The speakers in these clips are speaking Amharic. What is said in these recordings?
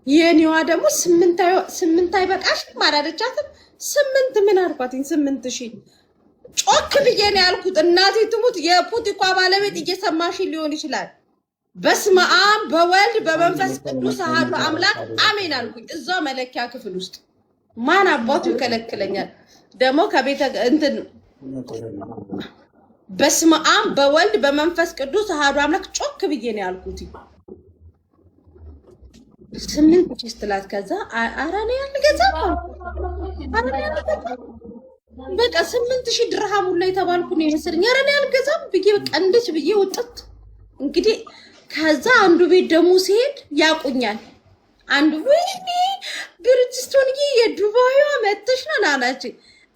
የኔዋ ደግሞ ስምንት አይበቃሽም አላለቻትም። ስምንት ምን አልኳትኝ? 8,000 ጮክ ብዬ ነው ያልኩት። እናቴ ትሙት የፑቲኳ ባለቤት እየሰማሽ ሊሆን ይችላል። በስመ አብ በወልድ በመንፈስ ቅዱስ አሐዱ አምላክ አሜን አልኩኝ። እዛው መለኪያ ክፍል ውስጥ ማን አባቱ ይከለክለኛል? ደግሞ ከቤተ እንትን በስመ አብ በወልድ በመንፈስ ቅዱስ አሐዱ አምላክ ጮክ ብዬ ነው ያልኩት። 8,000 ስትላት ከዛ ኧረ እኔ አልገዛም በቃ 8,000 ድርሃም ላይ ተባልኩ ነው የመሰለኝ። ኧረ እኔ አልገዛም ብዬ በቃ እንዴት ብዬ ወጥት እንግዲህ። ከዛ አንዱ ቤት ደግሞ ሲሄድ ያቁኛል። አንዱ ወይኔ ብርጅስቶን የዱባይዋ መተሽ ነው ናናች።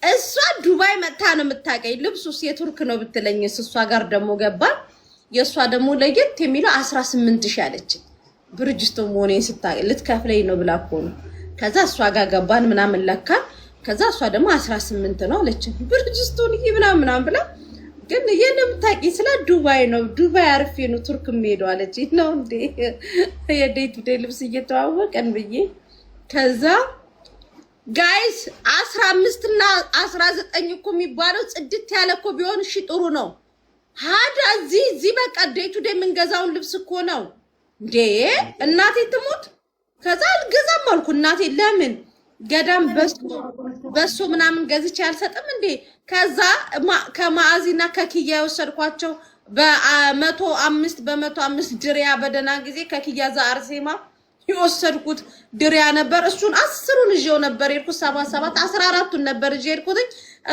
እሷ ዱባይ መታ ነው የምታውቀኝ። ልብሱስ የቱርክ ነው ብትለኝስ እሷ ጋር ደግሞ ገባ። የእሷ ደግሞ ለየት የሚለው 18,000 አለች። ብርጅስቶን መሆኔን ስታውቅ ልትከፍለኝ ነው ብላ እኮ ነው። ከዛ እሷ ጋር ገባን ምናምን ለካ። ከዛ እሷ ደግሞ 18 ነው አለች። ብርጅስቶን ምናምን ብላ ግን የምታውቂ ስለ ዱባይ ነው። ዱባይ አርፌ ነው ቱርክ የምሄደው አለች። ነው እንዴ የዴይ ቱ ዴይ ልብስ እየተዋወቀን ብዬ። ከዛ ጋይስ 15 እና 19 እኮ የሚባለው ጽድት ያለ እኮ ቢሆን እሺ ጥሩ ነው። ሀዳ እዚህ በቃ ዴይ ቱ ዴይ የምንገዛውን ልብስ እኮ ነው እንዴ። እናቴ ትሙት። ከዛ አልገዛም አልኩ። እናቴ ለምን ገዳም በሶ ምናምን ገዝቼ አልሰጥም እንዴ? ከዛ ከማዕዚና ከኪያ የወሰድኳቸው በ105 ድሪያ በደና ጊዜ ከኪያ አርሴማ የወሰድኩት ድሪያ ነበር። እሱን 10ሩን ይዤው ነበር የሄድኩት። 77 14ቱን ነበር ይዤ የሄድኩት።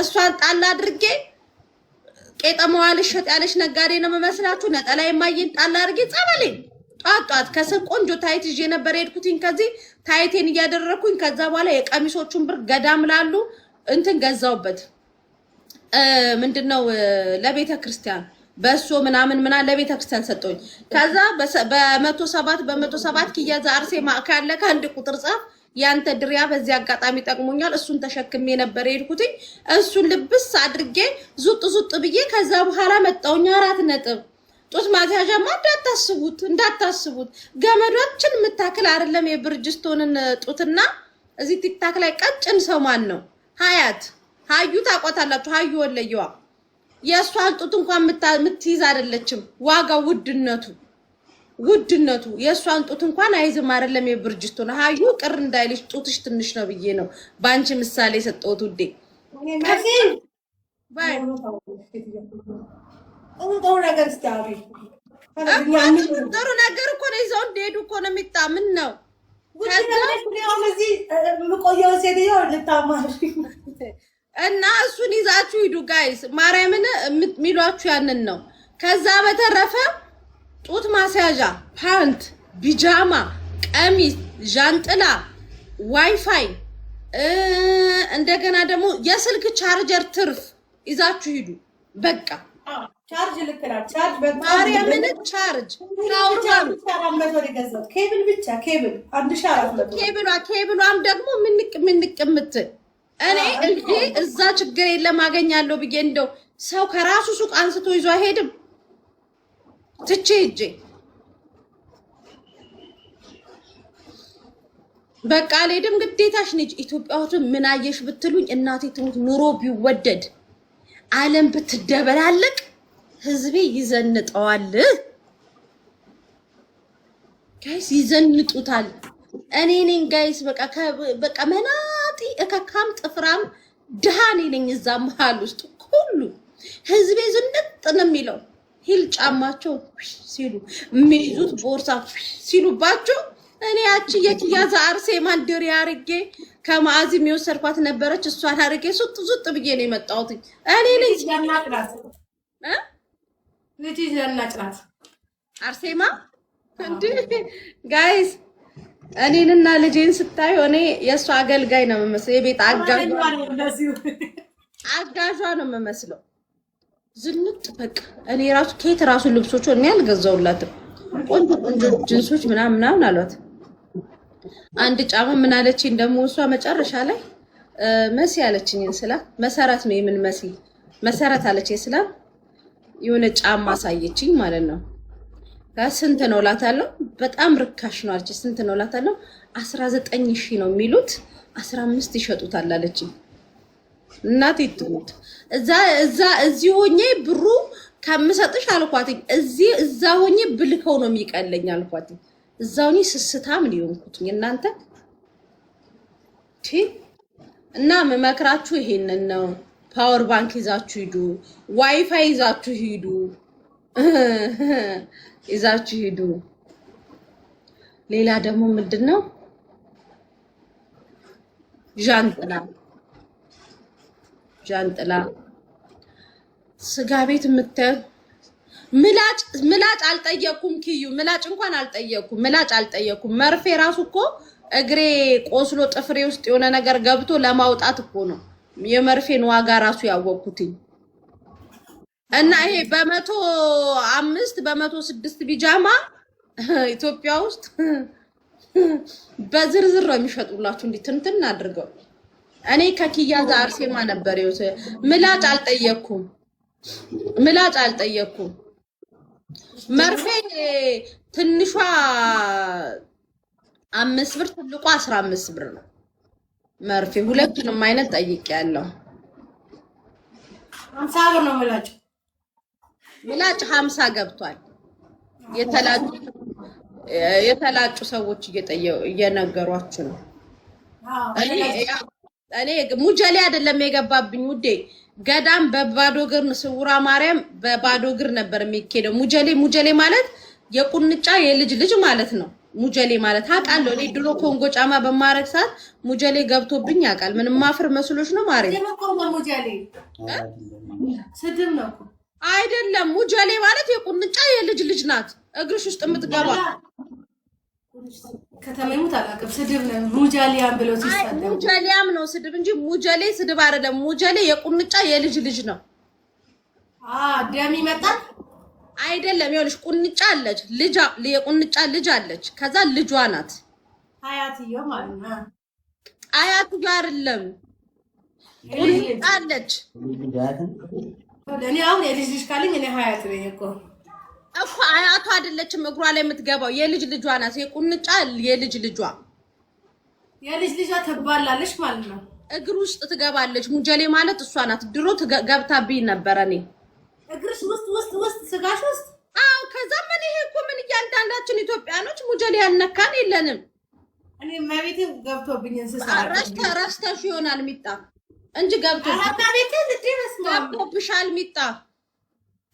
እሷን ጣል አድርጌ ቄጠማዋ ልሸጥ ያለች ነጋዴ ነው የምመስላችሁ። ነጠላ የማየን ጣል አድርጌ ጸበሌ ጧት ከስር ቆንጆ ታይት ይዤ ነበር የሄድኩትኝ። ከዚህ ታይቴን እያደረኩኝ ከዛ በኋላ የቀሚሶቹን ብር ገዳም ላሉ እንትን ገዛውበት። ምንድነው ለቤተ ክርስቲያን በሶ ምናምን ለቤተ ክርስቲያን ሰጠኝ። ከዛ በ107 ኪያዛ አርሴማ ካለ ከአንድ ቁጥር ጻፍ ያንተ ድሪያ በዚህ አጋጣሚ ጠቅሞኛል። እሱን ተሸክሜ ነበር የሄድኩትኝ። እሱን ልብስ አድርጌ ዙጥ ብዬ ከዛ በኋላ መጣውኛ 4 ነጥብ ጡት ማስያዣማ እንዳታስቡት ገመዶችን የምታክል አይደለም። የብርጅስቶንን ጡትና እዚህ ቲክታክ ላይ ቀጭን ሰው ማን ነው? ሀዩ ታቋታላችሁ። ሀዩ ወለየዋ የእሷን ጡት እንኳን የምትይዝ አይደለችም። ዋጋው ውድነቱ የእሷን ጡት እንኳን አይዝም አይደለም። የብርጅስቶን ሀዩ ቅር እንዳይልሽ ጡትሽ ትንሽ ነው ብዬ ነው በአንቺ ምሳሌ የሰጠሁት ውዴ። ባይ ጥሩ ነገር እኮ ነው። ይዘው እንደሄዱ እኮ ነው የሚጣምን ነው። እና እሱን ይዛችሁ ሂዱ ጋይስ። ማርያምን የሚሏችሁ ያንን ነው። ከዛ በተረፈ ጡት ማስያዣ፣ ፓንት፣ ቢጃማ፣ ቀሚስ፣ ዣንጥላ፣ ዋይፋይ እንደገና ደግሞ የስልክ ቻርጀር ትርፍ ይዛችሁ ሂዱ በቃ። ቻርጅ ልክራ ቻርጅ ማርያምን ቻርጅ ኬብል ብቻ ኬብል 1400 ኬብሏም ደግሞ ምንቅ የምትል እኔ እንዴ እዛ ችግር የለም አገኛለሁ ብዬ እንደው ሰው ከራሱ ሱቅ አንስቶ ይዞ አይሄድም። ትቼ ሂጄ በቃ አልሄድም። ግዴታሽ ነች። ኢትዮጵያውቱ ምን አየሽ ብትሉኝ እናቴ ትሙት ኑሮ ቢወደድ ዓለም ብትደበላለቅ ህዝቤ ይዘንጠዋል። ጋይስ ይዘንጡታል። እኔ ነኝ ጋይስ በቃ መናጢ እከካም ጥፍራም ድሃኔ ነኝ። እዛ መሃል ውስጥ ሁሉ ህዝቤ ዝንጥ ነው የሚለው። ሂል ጫማቸው ሲሉ የሚይዙት ቦርሳ ሲሉባቸው እኔ ያቺ የኪያዛ አርሴማን ድሪያ አርጌ ከማዕዚ የሚወሰድኳት ነበረች። እሷን አርጌ ሱጥ ብዬ ነው የመጣሁት። እኔ ነኝ ያናቅራት ልጅ ያናጭራት አርሴማ እንዴ ጋይስ። እኔንና ልጄን ስታይ ሆኔ የእሷ አገልጋይ ነው የምመስለው። የቤት አጋዧ ነው የምመስለው። ዝንጥ በቃ እኔ ራሱ ኬት ራሱ ልብሶቹ እኔ አልገዛውላትም። ቆንጆ ጅንሶች ምናምን አሏት። አንድ ጫማ ምን አለችኝ ደግሞ እሷ መጨረሻ ላይ መሲ አለችኝ ስላት መሰረት ነው የምን መሰረት አለችኝ ስላት የሆነ ጫማ አሳየችኝ ማለት ነው። ስንት ነው እላታለሁ። በጣም ርካሽ ነው አለች። ስንት ነው እላታለሁ። 19,000 ነው የሚሉት 15 ይሸጡታል አለችኝ። እናቴ ትሙት እዚህ ሆኜ ብሩ ከምሰጥሽ አልኳትኝ እዛ ሆኜ ብልከው ነው የሚቀለኝ አልኳትኝ። እዛው ሆኜ ስስታም ሊሆንኩትኝ እናንተ እና መመክራችሁ ይሄንን ነው። ፓወር ባንክ ይዛችሁ ሂዱ፣ ዋይፋይ ይዛችሁ ሂዱ፣ ይዛችሁ ሂዱ። ሌላ ደግሞ ምንድነው ዣንጥላ ስጋ ቤት የምታዩ ምላጭ አልጠየኩም። ኪዩ ምላጭ እንኳን አልጠየኩም። መርፌ ራሱ እኮ እግሬ ቆስሎ ጥፍሬ ውስጥ የሆነ ነገር ገብቶ ለማውጣት እኮ ነው የመርፌን ዋጋ ራሱ ያወቅኩትኝ። እና ይሄ በ105 በ106 ቢጃማ ኢትዮጵያ ውስጥ በዝርዝር ነው የሚሸጡላችሁ እንዴ ትንትን አድርገው። እኔ ከኪያ ጋር አርሴማ ነበር ይወስ ምላጭ አልጠየኩም። መርፌ ትንሿ 5 ብር ትልቋ 15 ብር ነው መርፌ። ሁለቱንም አይነት ጠይቄያለሁ። 50 ብር ነው ምላጭ 50 ገብቷል። የተላጩ ሰዎች እየነገሯችሁ ነው። እኔ ሙጀሌ አይደለም የገባብኝ ውዴ። ገዳም በባዶ እግር ስውራ ማርያም በባዶ እግር ነበር የሚኬደው። ሙጀሌ ማለት የቁንጫ የልጅ ልጅ ማለት ነው። ሙጀሌ ማለት አውቃለሁ። እኔ ድሮ ኮንጎ ጫማ በማረግ ሰዓት ሙጀሌ ገብቶብኝ ያውቃል። ምንም ማፍር መስሎሽ ነው ማሬ? ስድብ ነው አይደለም። ሙጀሌ ማለት የቁንጫ የልጅ ልጅ ናት እግርሽ ውስጥ የምትገባ። ከተመሙት አላውቅም። ስድብ ነው ሙጀሊያም ብለው ሲሳደቡ። ሙጀሊያም ነው ስድብ እንጂ ሙጀሌ ስድብ አይደለም። ሙጀሌ የቁንጫ የልጅ ልጅ ነው። ደም ይመጣል አይደለም። ይኸውልሽ ቁንጫ አለች የቁንጫ ልጅ አለች። ከዛ ልጇ ናት አያትየው ማለት ነው። አያቱ ጋር አይደለም ቁንጫ አለች። እኔ አሁን የልጅ ልጅ ካለኝ እኔ ሀያት ነኝ እኮ አያቷ አይደለችም እግሯ ላይ የምትገባው የልጅ ልጇ ናት። የቁንጫ የልጅ ልጇ ትባላለች ማለት ነው። እግር ውስጥ ትገባለች። ሙጀሌ ማለት እሷ ናት። ድሮ ገብታብኝ ነበረ እኔ እግርሽ ውስጥ ስጋሽ ውስጥ። አዎ ከዛ ምን ይሄ እኮ ምን እያንዳንዳችን ኢትዮጵያኖች ሙጀሌ ያልነካን የለንም። እኔ መቤቴ ገብቶብኝ እንስሳ ረስተሽ ይሆናል ሚጣ እንጂ ገብቶብሻል ሚጣ።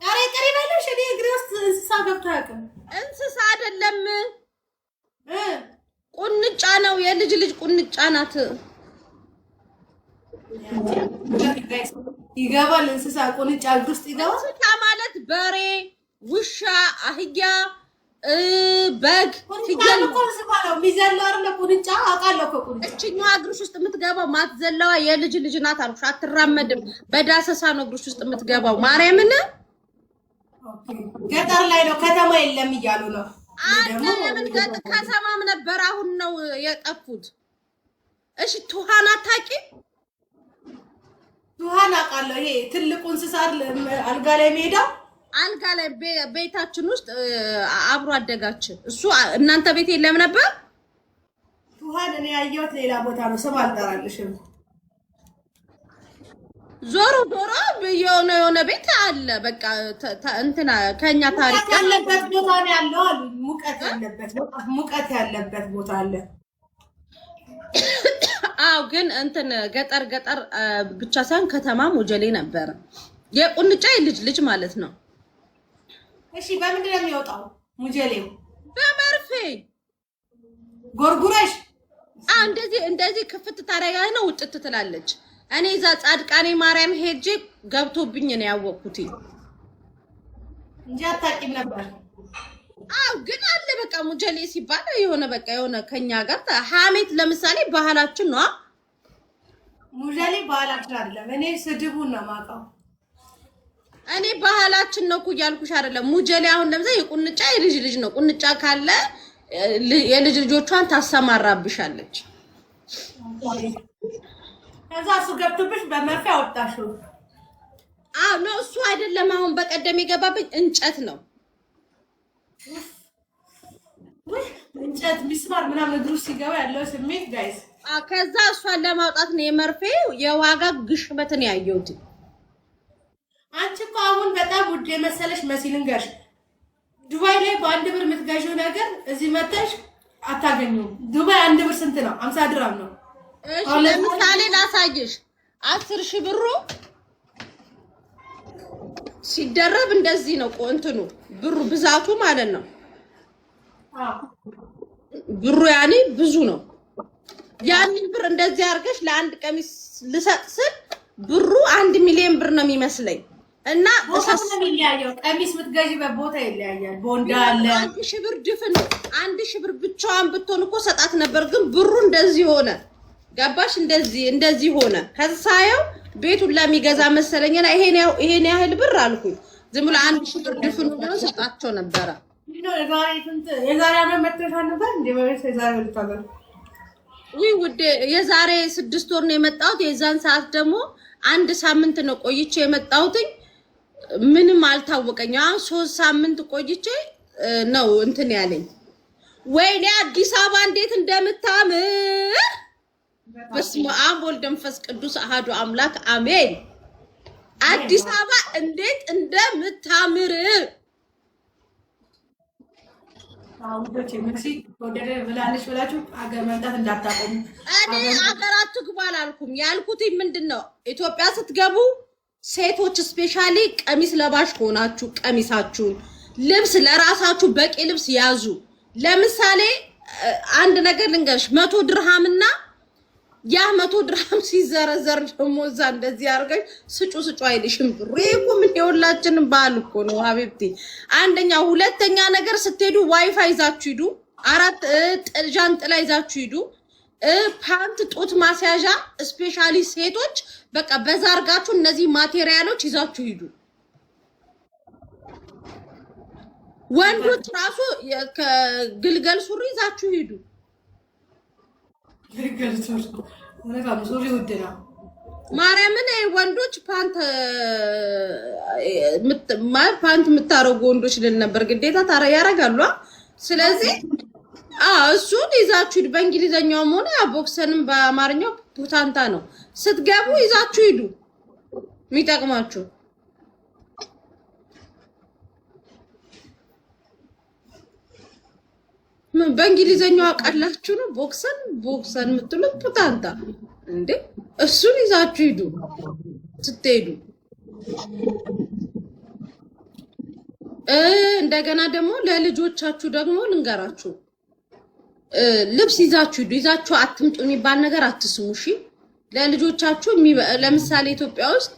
ኧረ ቀሪ በለሽ። እኔ እግሬ ውስጥ እንስሳ ገብቶ አያውቅም። እንስሳ አይደለም ቁንጫ ነው። የልጅ ልጅ ቁንጫ ናት። ይገባል። እንስሳ ቁንጫ እግር ውስጥ ይገባል። እንስሳ ማለት በሬ፣ ውሻ፣ አህያ፣ በግ፣ ፍየል እኮ እንስሳ ነው። የሚዘለው አይደለ ቁንጫ። አውቃለሁ እኮ ቁንጫ። እችኛዋ እግርሽ ውስጥ የምትገባው ማትዘለዋ የልጅ ልጅ ናት አልኩሽ። አትራመድም። በዳሰሳ ነው እግርሽ ውስጥ የምትገባው። ማርያምን ገጠር ላይ ነው ከተማ የለም እያሉ ነው። ለምን ከተማም ነበር አሁን ነው የጠፉት። እሺ ቱሃን አታውቂም? ቱሃን አውቃለሁ። ይሄ ትልቁ እንስሳ አልጋ ላይ ሜዳ አልጋ ላይ ቤታችን ውስጥ አብሮ አደጋችን እሱ እናንተ ቤት የለም ነበር። ቱሃን እኔ ያየሁት ሌላ ቦታ ነው። ስም አልጠራልሽም። ዞሮ የሆነ ቤት አለ። በቃ እንትና ከኛ ታሪክ ያለበት ቦታ ነው ያለው አሉ። ሙቀት ያለበት ቦታ አለ። አው ግን እንትን ገጠር ብቻ ሳይሆን ከተማ ሙጀሌ ነበረ። የቁንጫ ልጅ ማለት ነው። እሺ በምንድን ነው የሚወጣው ሙጀሌው? በመርፌ ጎርጉረሽ እንደዚህ ክፍት ታረጋይ ነው ውጥት ትላለች። እኔ እዛ ጻድቃኔ ማርያም ሄጄ ገብቶብኝ ነው ያወቅኩት እንጂ አታውቂም ነበር። አው ግን አለ በቃ ሙጀሌ ሲባል የሆነ ከኛ ጋር ሐሜት ለምሳሌ ባህላችን ነው። ሙጀሌ ባህላችን አይደለም። እኔ ስድቡን ነው የማውቀው። እኔ ባህላችን ነው እኮ እያልኩሽ አይደለም። ሙጀሌ አሁን ለምሳሌ የቁንጫ የልጅ ልጅ ነው። ቁንጫ ካለ የልጅ ልጆቿን ታሰማራብሻለች። ከዛ እሱ ገብቶብሽ በመርፌ አወጣሽው። ነው እሱ አይደለም። አሁን በቀደም የገባብኝ እንጨት ነው። እንጨት ሚስማር ምናምን እግሩ ሲገባ ያለው ስሜት ጋይስ። ከዛ እሷን ለማውጣት ነው የመርፌው የዋጋ ግሽበትን ያየሁት። አንቺ እኮ አሁን በጣም ውድ የመሰለሽ መሲልን ገርሽ ዱባይ ላይ በአንድ ብር የምትገዢው ነገር እዚህ መተሽ አታገኙም። ዱባይ አንድ ብር ስንት ነው? 50 ድራም ነው። እሺ ለምሳሌ ላሳየሽ 10,000 ብሩ ሲደረብ እንደዚህ ነው እንትኑ ብሩ ብዛቱ ማለት ነው። ብሩ ያኔ ብዙ ነው። ያንን ብር እንደዚህ አድርገሽ ለአንድ ቀሚስ ልሰጥ ስል ብሩ 1 ሚሊዮን ብር ነው የሚመስለኝ። እና ቦታው ይለያያል። ቀሚስ የምትገዢበት ቦታ ይለያያል። ቦንዳ አለ 1,000 ብር ድፍን 1,000 ብር ብቻዋን ብትሆን እኮ ሰጣት ነበር። ግን ብሩ እንደዚህ ሆነ። ገባሽ? እንደዚህ ሆነ። ከሳየው ቤቱን ለሚገዛ መሰለኝና ይሄን ያህል ብር አልኩኝ። ዝም ብሎ 1,000 ብር ድፍን ብሎ ሰጣቸው ነበረ። የዛሬ አመት መጥተሻ ነበር እንዴ? ማለት የዛሬ ልታገር ውዴ የዛሬ 6 ወር ነው የመጣሁት። የዛን ሰዓት ደግሞ 1 ሳምንት ነው ቆይቼ የመጣሁትኝ። ምንም አልታወቀኝም። አሁን 3 ሳምንት ቆይቼ ነው እንትን ያለኝ። ወይኔ አዲስ አበባ እንዴት እንደምታምር! በስመ አብ ወልድ መንፈስ ቅዱስ አሐዱ አምላክ አሜን። አዲስ አበባ እንዴት እንደምታምር! አውዶቼ መሲ ወደደ ብላለሽ ብላችሁ አገር መምጣት እንዳታቆሙ። እኔ አገራችሁ ግባ አላልኩም። ያልኩት ምንድነው ኢትዮጵያ ስትገቡ ሴቶች ስፔሻሊ ቀሚስ ለባሽ ሆናችሁ ቀሚሳችሁን ልብስ ለራሳችሁ በቂ ልብስ ያዙ። ለምሳሌ አንድ ነገር ልንገርሽ 100 ድርሃምና ያ 100 ድርሃም ሲዘረዘር ደግሞ እዛ እንደዚህ አድርገሽ ስጩ አይልሽም ብሩ። ይሄ ምን የሁላችንም ባል እኮ ነው ሀቢብቲ። አንደኛ ሁለተኛ ነገር ስትሄዱ ዋይፋይ ይዛችሁ ሂዱ። 4 ጃንጥላ ይዛችሁ ሂዱ። ፓንት ጡት ማስያዣ ስፔሻሊ ሴቶች በቃ በዛ አድርጋችሁ እነዚህ ማቴሪያሎች ይዛችሁ ሂዱ። ወንዶች ራሱ ከግልገል ሱሪ ይዛችሁ ሂዱ። ማርያምን ወንዶች ፓንት የምታረጉ ወንዶች ልል ነበር። ግዴታ ያረጋሉ። ስለዚህ እሱን ይዛችሁ ሂዱ። በእንግሊዘኛውም ሆነ ቦክሰንም በአማርኛው ፑታንታ ነው። ስትገቡ ይዛችሁ ሂዱ የሚጠቅማችሁ። በእንግሊዘኛው አቃላችሁ ነው ቦክሰን የምትሉት ፑታንታ እንዴ? እሱን ይዛችሁ ሂዱ ስትሄዱ። እንደገና ደግሞ ለልጆቻችሁ ደግሞ ልንገራችሁ ልብስ ይዛችሁ ሂዱ። ይዛችሁ አትምጡ የሚባል ነገር አትስሙ። እሺ ለልጆቻችሁ ለምሳሌ ኢትዮጵያ ውስጥ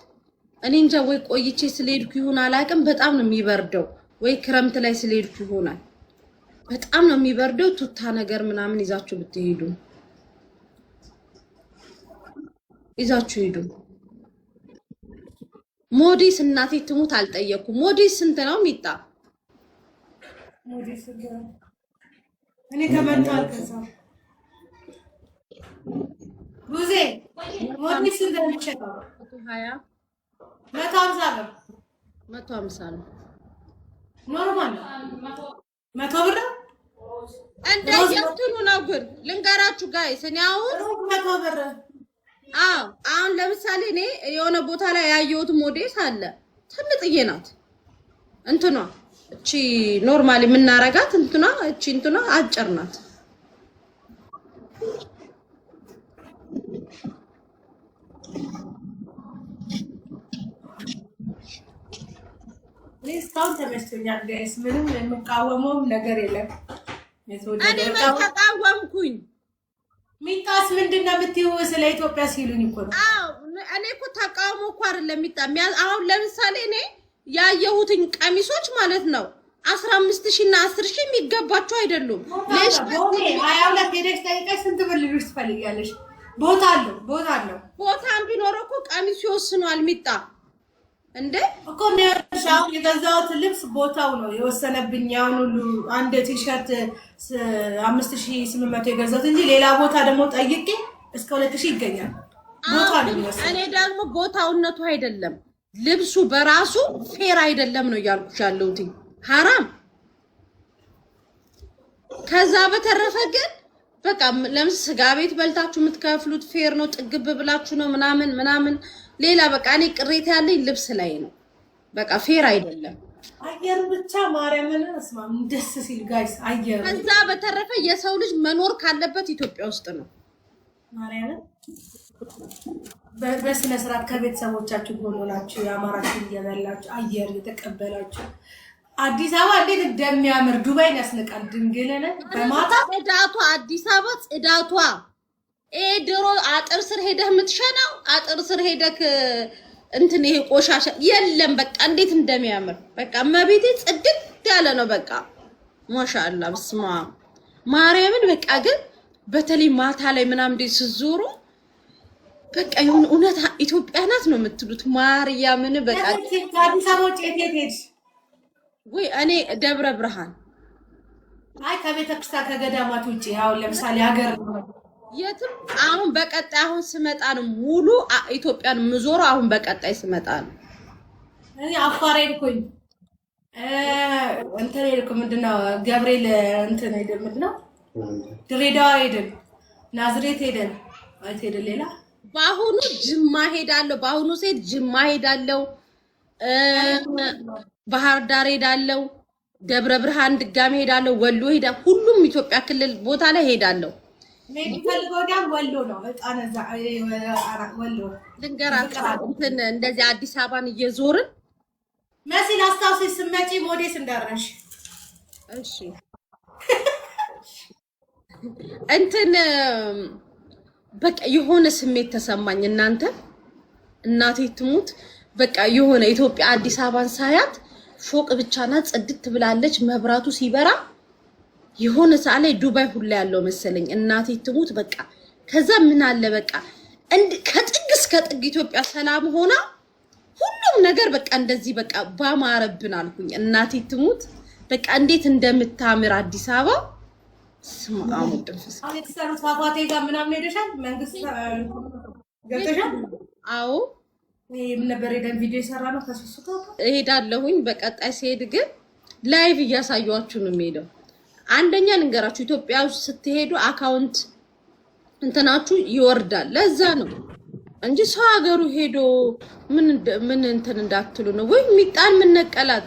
እኔ እንጃ ወይ ቆይቼ ስለሄድኩ ይሁን አላውቅም፣ በጣም ነው የሚበርደው። ወይ ክረምት ላይ ስለሄድኩ ይሆናል በጣም ነው የሚበርደው። ቱታ ነገር ምናምን ይዛችሁ ብትሄዱ ይዛችሁ ሂዱ። ሞዴስ እናቴ ትሙት አልጠየኩም። ሞዴስ ስንት ነው ሚጣ? ሞዴስ እኔ ከመጣል ከዛ ጉዜ ሞዴስ ስንት ነው የሚሸጠው? 120 150 ነው። 150 ነው ኖርማል 100 ብር እንደየእንትኑ ነው። ግን ልንገራችሁ ጋይስ እኔ አሁን 100 ብር አሁን ለምሳሌ እኔ የሆነ ቦታ ላይ ያየሁት ሞዴስ አለ። ትንጥዬ ናት እንትኗ እቺ ኖርማሊ የምናረጋት እንትኗ አጭር ናት። እስካሁን ተመችቶኛል ጋይስ። ምንም የምቃወመውም ነገር የለም። እኔ ተቃወምኩኝ። ሚጣስ ምንድን ነው የምትይው? ስለ ኢትዮጵያ ሲሉኝ እኮ ነው። እኔ እኮ ተቃውሞ እኮ አይደለም ሚጣ። አሁን ለምሳሌ እኔ ያየሁትኝ ቀሚሶች ማለት ነው 15,000 እና 10,000 የሚገባቸው አይደሉም። ለሽ 22 ሄደሽ ጠይቀሽ ስንት ብር ልጅ ትፈልጊያለሽ? ቦታ አለው። ቦታም ቢኖረው እኮ ቀሚሱ ይወስኗል ሚጣ እንዴ እኮ ነው የገዛሁት ልብስ ቦታው ነው የወሰነብኝ። ያውን ሁሉ አንድ ቲሸርት 5,800 የገዛሁት እንጂ ሌላ ቦታ ደግሞ ጠይቄ እስከ 2,000 ይገኛል። ቦታ ነው የሚወስነው። እኔ ደግሞ ቦታውነቱ አይደለም ልብሱ በራሱ ፌር አይደለም ነው እያልኩሽ ያለሁት። ሐራም ከዛ በተረፈ ግን በቃ ለምስ ስጋ ቤት በልታችሁ የምትከፍሉት ፌር ነው፣ ጥግብ ብላችሁ ነው ምናምን። ሌላ በቃ እኔ ቅሬታ ያለኝ ልብስ ላይ ነው። በቃ ፌር አይደለም። አየር ብቻ ማርያምን እስማም ደስ ሲል ጋይስ አየር። ከዛ በተረፈ የሰው ልጅ መኖር ካለበት ኢትዮጵያ ውስጥ ነው። ማርያምን በስነ ስርዓት ከቤተሰቦቻችሁ ጎን ሆናችሁ የአማራችሁ እየበላችሁ አየር እየተቀበላችሁ አዲስ አበባ እንዴት እንደሚያምር ዱባይን ያስነቃል። ድንግልን በማታ ጽዳቷ አዲስ አበባ ጽዳቷ ድሮ አጥር ስር ሄደህ የምትሸናው አጥር ስር ሄደህ እንትን ይሄ ቆሻሻ የለም። በቃ እንዴት እንደሚያምር በቃ መቤቴ ጽድት ያለ ነው። በቃ ማሻአላ በስማ ማርያምን በቃ ግን በተለይ ማታ ላይ ምናምን እንደ ሲዞሩ በቃ ይሁን እውነት ኢትዮጵያ ናት ነው የምትሉት። ማርያምን በቃ አዲስ አበባ ውጭ ሄድ ወይ እኔ ደብረ ብርሃን አይ ከቤተክርስቲያን ከገዳማት ውጭ ያው ለምሳሌ ሀገር የትም አሁን በቀጣይ አሁን ስመጣ ነው ሙሉ ኢትዮጵያን ምዞር። አሁን በቀጣይ ስመጣ ነው እኔ አፋር ሄድኩኝ እንትን ሄድኩ ምንድነው ገብርኤል እንትን ሄደን ምንድነው ድሬዳዋ ሄደን ናዝሬት ሄደን አይት ሄደን ሌላ በአሁኑ ጅማ ሄዳለሁ። በአሁኑ ሴት ጅማ ሄዳለሁ፣ ባህር ዳር ሄዳለሁ፣ ደብረ ብርሃን ድጋሜ ሄዳለሁ፣ ወሎ ሄዳ ሁሉም ኢትዮጵያ ክልል ቦታ ላይ ሄዳለሁ። ፈልገው ዳም ወሎ ነው እጣነዛ ወሎ ልንገራችሁ እንትን እንደዚህ አዲስ አበባን እየዞርን መሲል አስታውሰሽ ስመጪ ሞዴስ እንዳረሽ እሺ እንትን በቃ የሆነ ስሜት ተሰማኝ። እናቴ ትሙት በቃ የሆነ ኢትዮጵያ አዲስ አበባን ሳያት ፎቅ ብቻ ናት፣ ጽድት ብላለች። መብራቱ ሲበራ የሆነ ሰዓት ላይ ዱባይ ሁላ ያለው መሰለኝ። እናቴ ትሙት በቃ ከዛ ምን አለ በቃ ከጥግ እስከ ጥግ ኢትዮጵያ ሰላም ሆና ሁሉም ነገር በቃ እንደዚህ በቃ ባማረብን አልኩኝ። እናቴ ትሙት በቃ እንዴት እንደምታምር አዲስ አበባ ስማሙ ድንፍስ አሌክሳንድር ፏፏቴ ጋር ምናምን ሄደሻል? መንግስት ገብተሻል? አዎ ምን ነበር ሄደን ቪዲዮ የሰራ ነው ተሰስቶ እሄዳለሁኝ። በቀጣይ ሲሄድ ግን ላይቭ እያሳየኋችሁ ነው የምሄደው። አንደኛ ልንገራችሁ ኢትዮጵያ ውስጥ ስትሄዱ አካውንት እንትናችሁ ይወርዳል። ለዛ ነው እንጂ ሰው ሀገሩ ሄዶ ምን እንትን እንዳትሉ ነው። ወይ ሚጣን ምን ነቀላት